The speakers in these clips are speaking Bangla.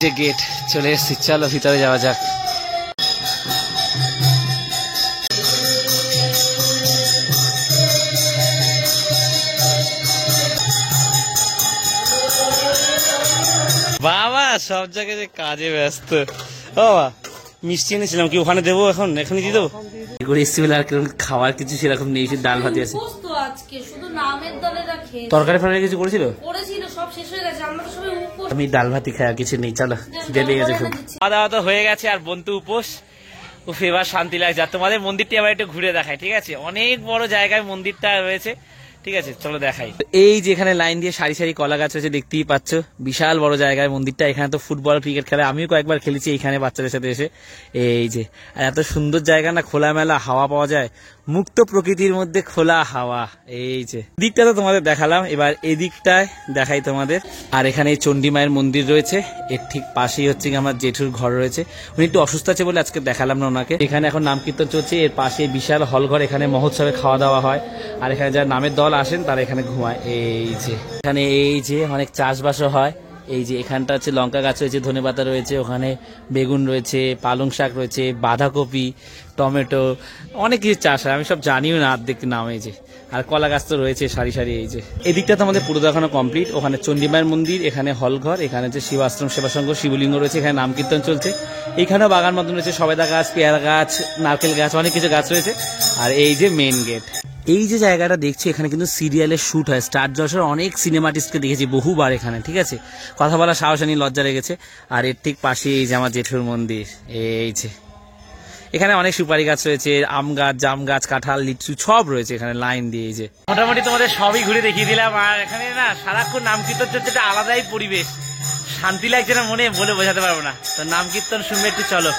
যে গেট চলে এসেছি, চলো ভিতরে যাওয়া যাক। বাবা সব জায়গায় কাজে ব্যস্ত। বাবা মিষ্টি এনেছিলাম, কি ওখানে দেবো? এখনই দিয়ে দেবো করে এসছি বলে। আর খাওয়ার কিছু সেরকম নেই, ডাল ভাতি আছে। তরকারি ফরকারি কিছু করেছিল, আমি ডাল ভাতি খাই, আর কিছু নেই। চলো লেগে গেছে খুব। খাওয়া দাওয়া তো হয়ে গেছে, আর বন্ধু উপোস। এবার শান্তি লাগছে। আর তোমাদের মন্দিরটি আবার একটু ঘুরে দেখাই, ঠিক আছে? অনেক বড় জায়গায় মন্দিরটা রয়েছে, ঠিক আছে? চলো দেখাই। এই যে এখানে লাইন দিয়ে সারি সারি কলা গাছ রয়েছে, দেখতেই পাচ্ছ। বিশাল বড় জায়গায় মন্দিরটা। এখানে তো ফুটবল ক্রিকেট খেলা, আমিও কয়েকবার খেলেছি এইখানে বাচ্চাদের সাথে এসে। এই যে আর এত সুন্দর জায়গা না, খোলামেলা হাওয়া পাওয়া যায়, মুক্ত প্রকৃতির মধ্যে খোলা হাওয়া। এই যে দিকটা তো তোমাদের দেখালাম, এবার এদিকটায় দেখাই তোমাদের। আর এখানে চণ্ডী মায়ের মন্দির রয়েছে, এর ঠিক পাশেই হচ্ছে আমার জেঠুর ঘর রয়েছে। উনি একটু অসুস্থ আছে বলে আজকে দেখালাম না ওনাকে। এখানে এখন নাম কীর্তন চলছে, এর পাশে বিশাল হল ঘর, এখানে মহোৎসবে খাওয়া দাওয়া হয়। আর এখানে যারা নামের দল আসেন তারা এখানে ঘুমায়। এই যে এখানে এই যে অনেক চাষবাসও হয়। এই যে এখানটা হচ্ছে লঙ্কা গাছ রয়েছে, ধনেপাতা রয়েছে, ওখানে বেগুন রয়েছে, পালং শাক রয়েছে, বাঁধাকপি, টমেটো, অনেক কিছু চাষ হয়। আমি সব জানিও না অর্ধেক নাম। এই যে আর কলা গাছ তো রয়েছে সারি সারি। এই যে এদিকটা তো আমাদের পুরো দেখানো কমপ্লিট। ওখানে চণ্ডীমায়ের মন্দির, এখানে হলঘর, এখানে হচ্ছে শিবাশ্রম সেবাসংঘ, শিবলিঙ্গ রয়েছে, এখানে নাম কীর্তন চলছে। এইখানেও বাগান মতন রয়েছে, সবেদা গাছ, পেয়ারা গাছ, নারকেল গাছ, অনেক কিছু গাছ রয়েছে। আর এই যে মেন গেট। এই যে জায়গাটা দেখছি, এখানে কিন্তু সিরিয়ালের শুট হয়। স্টার জলসার অনেক সিনেমাটিস্টকে দেখেছি বহুবার এখানে, ঠিক আছে? কথা বলা সাহস নেই, লজ্জা লেগেছে। আর এর ঠিক পাশে এই যে আমার জেঠুর মন্দির। এই যে এখানে অনেক সুপারি গাছ রয়েছে, আম গাছ, জাম গাছ, কাঁঠাল, লিচু সব রয়েছে এখানে লাইন দিয়ে। এই যে মোটামুটি তোমাদের সবই ঘুরে দেখিয়ে দিলাম। আর এখানে না সারাক্ষণ নাম কীর্তন চলছে, একটা আলাদাই পরিবেশ, শান্তি লাগছে না মনে, বলে বোঝাতে পারবো না। তো নাম কীর্তন শুনবে একটু, চলো।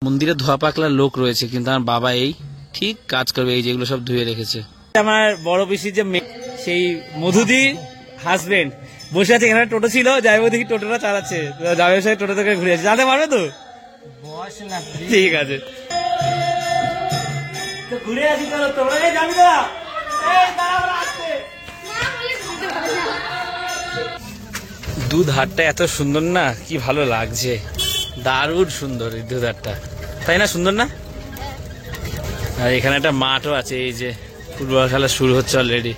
মন্দিরে ধোয়া পাকলার লোক রয়েছে, কিন্তু আমার বাবা এই ঠিক কাজ করবে। এই যেগুলো সব ধুয়ে রেখেছে। আমার বড় পিসির যে সেই মধুদির হাজবেন্ড বসে আছে এখানে। টোটো ছিল, যাইবো দেখি টোটোটা চালাচ্ছে। যাবে সাহেব টোটো থেকে ঘুরে আসছে, জানতে পারবে তো? ঠিক আছে, ঘুরে আসি। চলো তোমরা যাবি না? দুধ হাটটা এত সুন্দর না, কি ভালো লাগছে, দারুণ সুন্দর এই দুধ হাটটা, তাই না? সুন্দর না? আর এখানে একটা মাঠও আছে। এই যে ফুটবল খেলা শুরু হচ্ছে অলরেডি।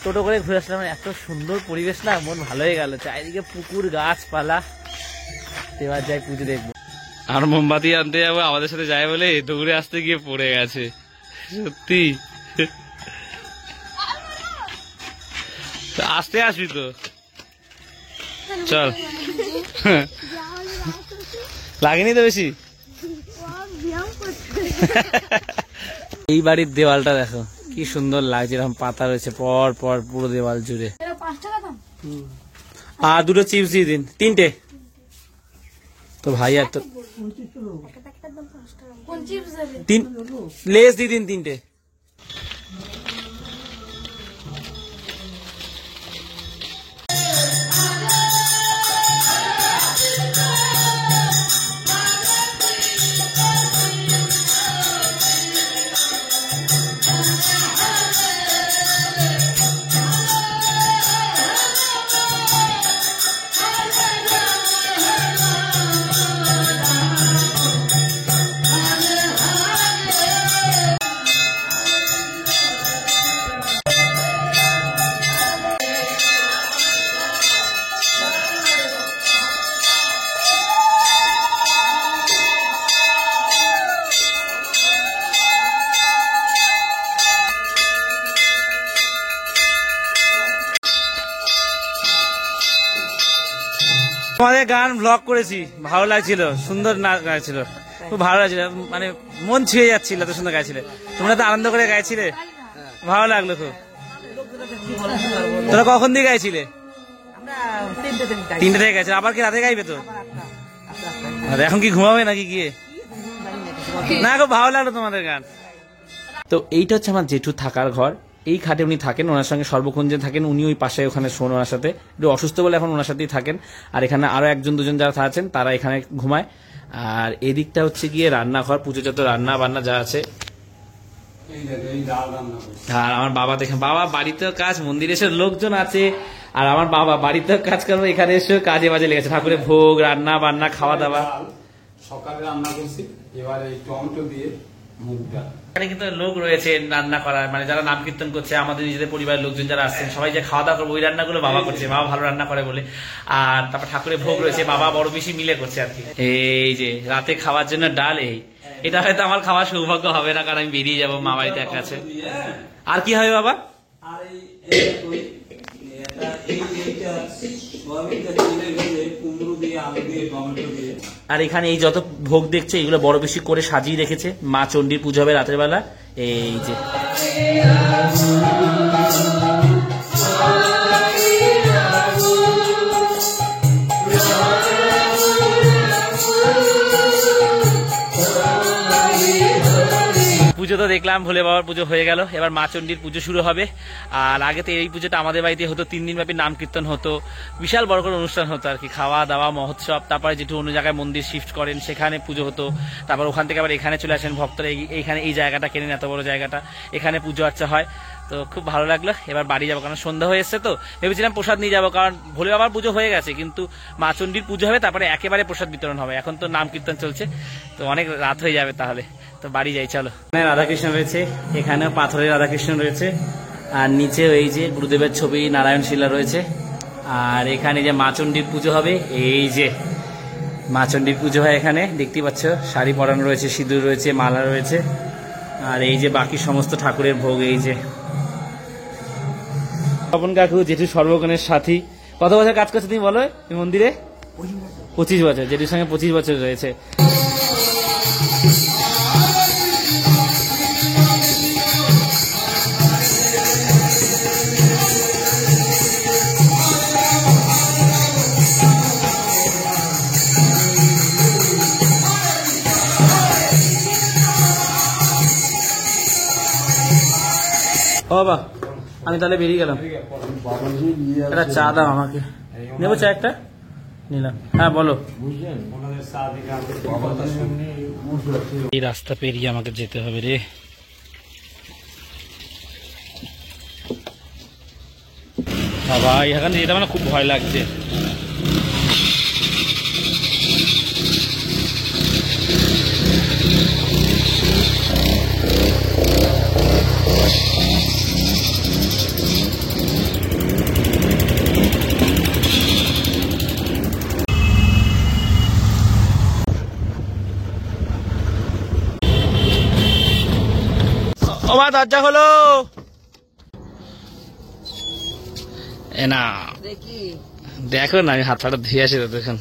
টোটো করে ঘুরে আসলাম, এত সুন্দর পরিবেশ না, মন ভালো হয়ে গেল। চারিদিকে পুকুর, গাছপালা। এবার যাই পুজো দেখবো। আর মোমবাতি আনতে যাবো, আমাদের সাথে যাই বলে দৌড়ে আসতে গিয়ে পড়ে গেছে। সত্যি আসতে আসবি তো, চল। লাগেনি তো বেশি। এই বাড়ির দেওয়ালটা দেখো কি সুন্দর লাগছে, এরকম পাতা রয়েছে পর পর পুরো দেওয়াল জুড়ে। আর দুটো চিপস দিয়ে দিন, 3টে। তো ভাই আর তো লেস দিয়ে দিন 3টে। তোমাদের গান ব্লগ করেছি, ভালো লাগছিল, সুন্দর নাচ গাইছিল, খুব ভালো লাগছিল, মানে মন ছুঁয়ে যাচ্ছিল, এত সুন্দর গাইছিলে। তোমরা তো আনন্দ করে গাইছিলে, ভালো লাগলো খুব। তোরা কখন দিয়ে গাইছিলে? 3টে থেকে গাইছিল। আবার কি রাতে গাইবে তো? এখন কি ঘুমাবে নাকি গিয়ে? না, খুব ভালো লাগলো তোমাদের গান। তো এইটা হচ্ছে আমার জেঠু থাকার ঘর। এই খাটে উনি থাকেন, ওনার সঙ্গে সর্বক্ষণ যে থাকেন, উনি ওই পাশে ওখানে শোন ওনার সাথে, একটু অসুস্থ বলে এখন ওনার সাথেই থাকেন। আর এখানে আরো 1-2জন যারা আছেন তারা এখানে ঘুমায়। আর এদিকটা হচ্ছে গিয়ে রান্নাঘর, পুজো যত রান্না বান্না যা আছে। আর আমার বাবা দেখেন, বাবা বাড়িতেও কাজ, মন্দিরে এসে লোকজন আছে, আর আমার বাবা বাড়িতেও কাজ করবো, এখানে এসে কাজে বাজে লেগেছে, ঠাকুরের ভোগ, রান্না বান্না, খাওয়া দাওয়া। সকালে রান্না করছি, এবার এই টমেটো দিয়ে মুগটা। এখানে কিন্তু লোক রয়েছে রান্না করার, মানে যারা নাম কীর্তন করছে, আমাদের নিজেদের পরিবারের লোকজন যারা আসছেন, সবাই যে খাওয়া দাওয়া করবো ওই রান্নাগুলো বাবা করছে, বাবা ভালো রান্না করে বলে। আর তারপর ঠাকুরের ভোগ রয়েছে, বাবা বড় বেশি মিলে করছে আর কি। এই যে রাতে খাওয়ার জন্য ডাল, এটা হয়তো আমার খাওয়ার সৌভাগ্য হবে না, কারণ আমি বেরিয়ে যাবো, মা বাড়িতে একা আছে। আর কি হবে বাবা? আর এখানে এই যত ভোগ দেখছে এগুলো বড় বেশি করে সাজিয়ে রেখেছে। মা চণ্ডীর পুজো হবে রাতের বেলা। এই যে পুজো তো দেখলাম, ভোলে বাবার পুজো হয়ে গেল, এবার মা চণ্ডীর পুজো শুরু হবে। আর আগে তো এই পুজোটা আমাদের বাড়িতে হতো, 3 দিন ব্যাপী নাম কীর্তন হতো, বিশাল বড় করে অনুষ্ঠান হতো আর কি, খাওয়া দাওয়া মহোৎসব। তারপরে যেটু অন্য জায়গায় মন্দির শিফট করেন সেখানে পুজো হতো, তারপর ওখান থেকে আবার এখানে চলে আসেন ভক্তরা, এইখানে এই জায়গাটা কেনেন, এত বড় জায়গাটা, এখানে পুজো আর্চা হয়। তো খুব ভালো লাগলো। এবার বাড়ি যাবো, কারণ সন্ধ্যা হয়ে এসছে, তো ভেবেছিলাম প্রসাদ নিয়ে যাবো, কারণ ভোলে বাবার পুজো হয়ে গেছে, কিন্তু মা চণ্ডীর পুজো হবে, তারপরে একেবারে প্রসাদ বিতরণ হবে। এখন তো নাম কীর্তন চলছে, তো অনেক রাত হয়ে যাবে, তাহলে তো বাড়ি যাই চলো। এখানে রাধাকৃষ্ণ রয়েছে, এখানেও পাথরের রাধাকৃষ্ণ রয়েছে, আর নিচে এই যে গুরুদেবের ছবি, নারায়ণ শিলা রয়েছে। আর এখানে যে মা চণ্ডীর পুজো হবে, এই যে মা চণ্ডীর পুজো হয় এখানে, দেখতে পাচ্ছ, শাড়ি পরানো রয়েছে, সিঁদুর রয়েছে, মালা রয়েছে। আর এই যে বাকি সমস্ত ঠাকুরের ভোগ। এই যে তপন কাকু, জেঠু সর্বক্ষণের সাথী। কত বছর কাজ করছো তুমি বলো এই মন্দিরে? 25 বছর। জেঠুর সঙ্গে 25 বছর রয়েছে। ও বাবা, আমি তাহলে বেরিয়ে গেলাম, একটা চা দাও আমাকে। নেবো চা একটা? নিলাম। হ্যাঁ বলো। এই রাস্তা পেরিয়ে আমাকে যেতে হবে রে। বাবা এখানে যেতে মানে খুব ভয় লাগছে। ও মা, দরজা হলো। এ না দেখো না, আমি হাত ফাটা ধুয়ে আসি তো দেখুন।